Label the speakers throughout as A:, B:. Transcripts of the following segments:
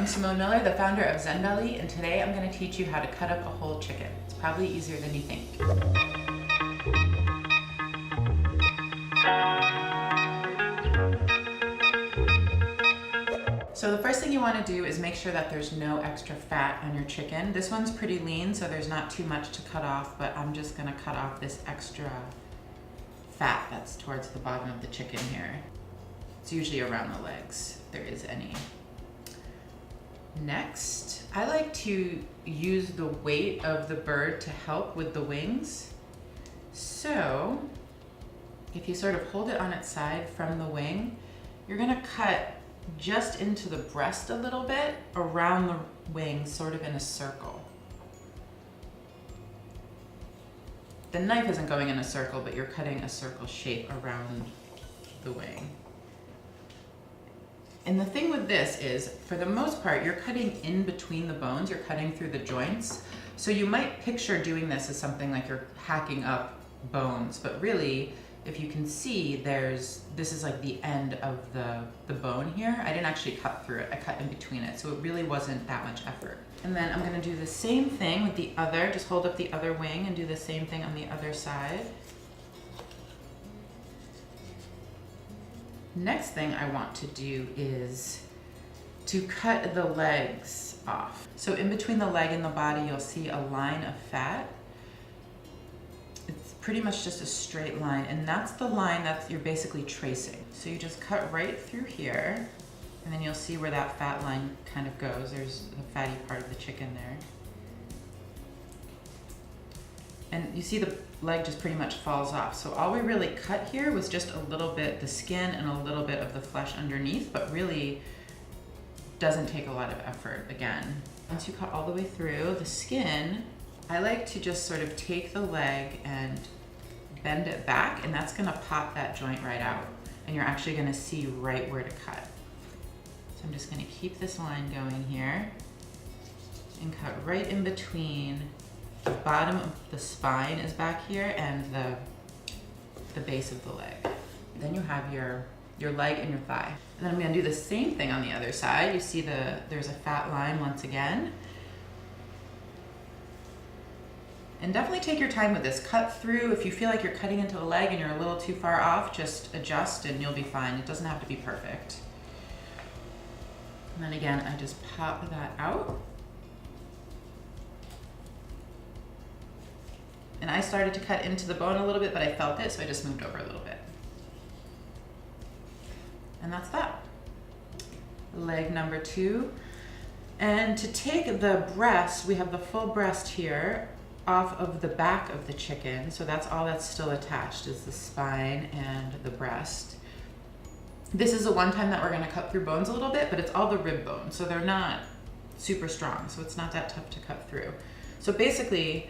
A: I'm Simone Miller, the founder of Zen Belly, and today I'm going to teach you how to cut up a whole chicken. It's probably easier than you think. So the first thing you want to do is make sure that there's no extra fat on your chicken. This one's pretty lean, so there's not too much to cut off, but I'm just going to cut off this extra fat that's towards the bottom of the chicken here. It's usually around the legs, if there is any. Next, I like to use the weight of the bird to help with the wings. So if you sort of hold it on its side from the wing, you're going to cut just into the breast a little bit around the wing, sort of in a circle. The knife isn't going in a circle, but you're cutting a circle shape around the wing. And the thing with this is, for the most part, you're cutting in between the bones, you're cutting through the joints. So you might picture doing this as something like you're hacking up bones, but really, if you can see, this is like the end of the bone here. I didn't actually cut through it, I cut in between it, so it really wasn't that much effort. And then I'm gonna do the same thing with the other, just hold up the other wing and do the same thing on the other side. Next thing I want to do is to cut the legs off. So in between the leg and the body, you'll see a line of fat. It's pretty much just a straight line, and that's the line that you're basically tracing. So you just cut right through here, and then you'll see where that fat line kind of goes. There's the fatty part of the chicken there. And you see the leg just pretty much falls off. So all we really cut here was just a little bit, the skin and a little bit of the flesh underneath, but really doesn't take a lot of effort again. Once you cut all the way through the skin, I like to just sort of take the leg and bend it back, and that's gonna pop that joint right out. And you're actually gonna see right where to cut. So I'm just gonna keep this line going here and cut right in between. The bottom of the spine is back here and the base of the leg. Then you have your leg and your thigh. And then I'm gonna do the same thing on the other side. You see there's a fat line once again. And definitely take your time with this. Cut through. If you feel like you're cutting into the leg and you're a little too far off, just adjust and you'll be fine. It doesn't have to be perfect. And then again, I just pop that out. And I started to cut into the bone a little bit, but I felt it, so I just moved over a little bit. And that's that. Leg number 2. And to take the breast, we have the full breast here, off of the back of the chicken. So that's all that's still attached, is the spine and the breast. This is the one time that we're gonna cut through bones a little bit, but it's all the rib bones, so they're not super strong, so it's not that tough to cut through. So basically,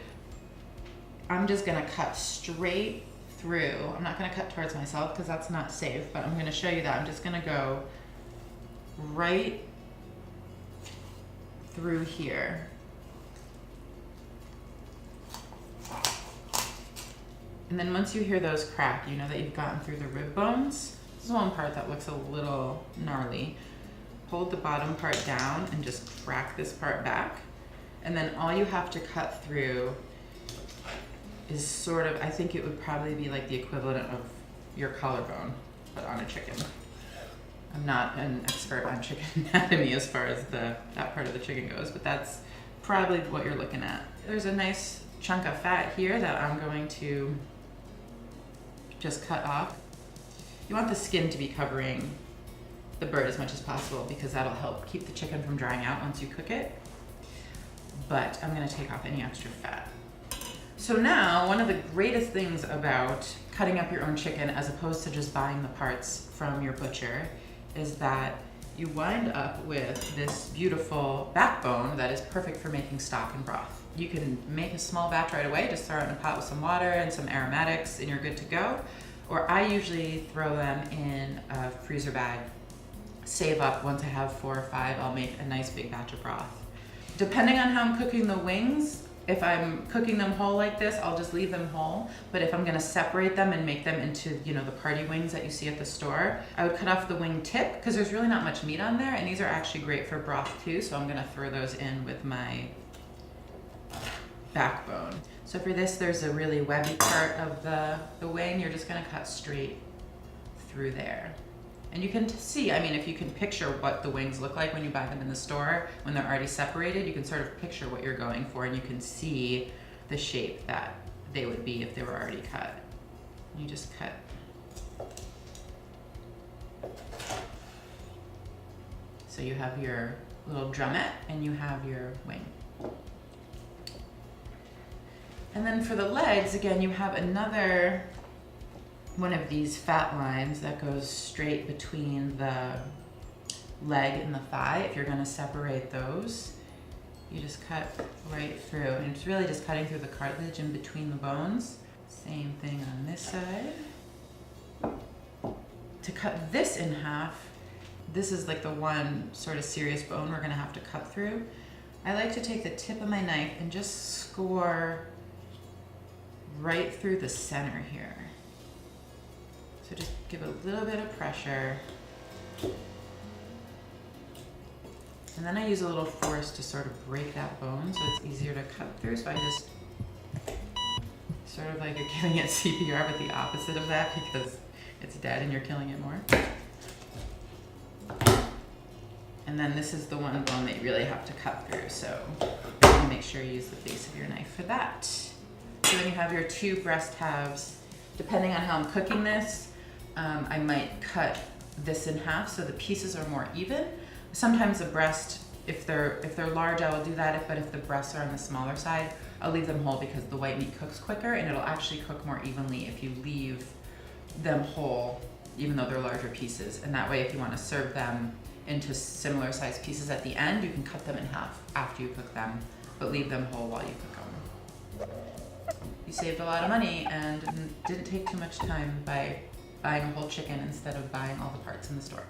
A: I'm just gonna cut straight through. I'm not gonna cut towards myself because that's not safe, but I'm gonna show you that. I'm just gonna go right through here. And then once you hear those crack, you know that you've gotten through the rib bones. This is one part that looks a little gnarly. Hold the bottom part down and just crack this part back. And then all you have to cut through is sort of, I think it would probably be like the equivalent of your collarbone, but on a chicken. I'm not an expert on chicken anatomy as far as that part of the chicken goes, but that's probably what you're looking at. There's a nice chunk of fat here that I'm going to just cut off. You want the skin to be covering the bird as much as possible because that'll help keep the chicken from drying out once you cook it. But I'm gonna take off any extra fat. So now, one of the greatest things about cutting up your own chicken as opposed to just buying the parts from your butcher is that you wind up with this beautiful backbone that is perfect for making stock and broth. You can make a small batch right away, just throw it in a pot with some water and some aromatics and you're good to go. Or I usually throw them in a freezer bag, save up. Once I have 4 or 5, I'll make a nice big batch of broth. Depending on how I'm cooking the wings, if I'm cooking them whole like this, I'll just leave them whole. But if I'm gonna separate them and make them into, you know, the party wings that you see at the store, I would cut off the wing tip because there's really not much meat on there, and these are actually great for broth too, so I'm gonna throw those in with my backbone. So for this, there's a really webby part of the wing. You're just gonna cut straight through there. And you can see, I mean, if you can picture what the wings look like when you buy them in the store, when they're already separated, you can sort of picture what you're going for, and you can see the shape that they would be if they were already cut. You just cut. So you have your little drumette and you have your wing. And then for the legs, again, you have another one of these fat lines that goes straight between the leg and the thigh. If you're gonna separate those, you just cut right through. And it's really just cutting through the cartilage in between the bones. Same thing on this side. To cut this in half, this is like the one sort of serious bone we're gonna have to cut through. I like to take the tip of my knife and just score right through the center here. So just give a little bit of pressure. And then I use a little force to sort of break that bone so it's easier to cut through. So I just sort of like you're giving it CPR, but the opposite of that because it's dead and you're killing it more. And then this is the one bone that you really have to cut through. So make sure you use the base of your knife for that. So then you have your two breast halves. Depending on how I'm cooking this, I might cut this in half so the pieces are more even. Sometimes the breast, if they're large, I will do that. But if the breasts are on the smaller side, I'll leave them whole because the white meat cooks quicker and it'll actually cook more evenly if you leave them whole, even though they're larger pieces. And that way, if you want to serve them into similar sized pieces at the end, you can cut them in half after you cook them, but leave them whole while you cook them. You saved a lot of money and didn't take too much time by buying a whole chicken instead of buying all the parts in the store.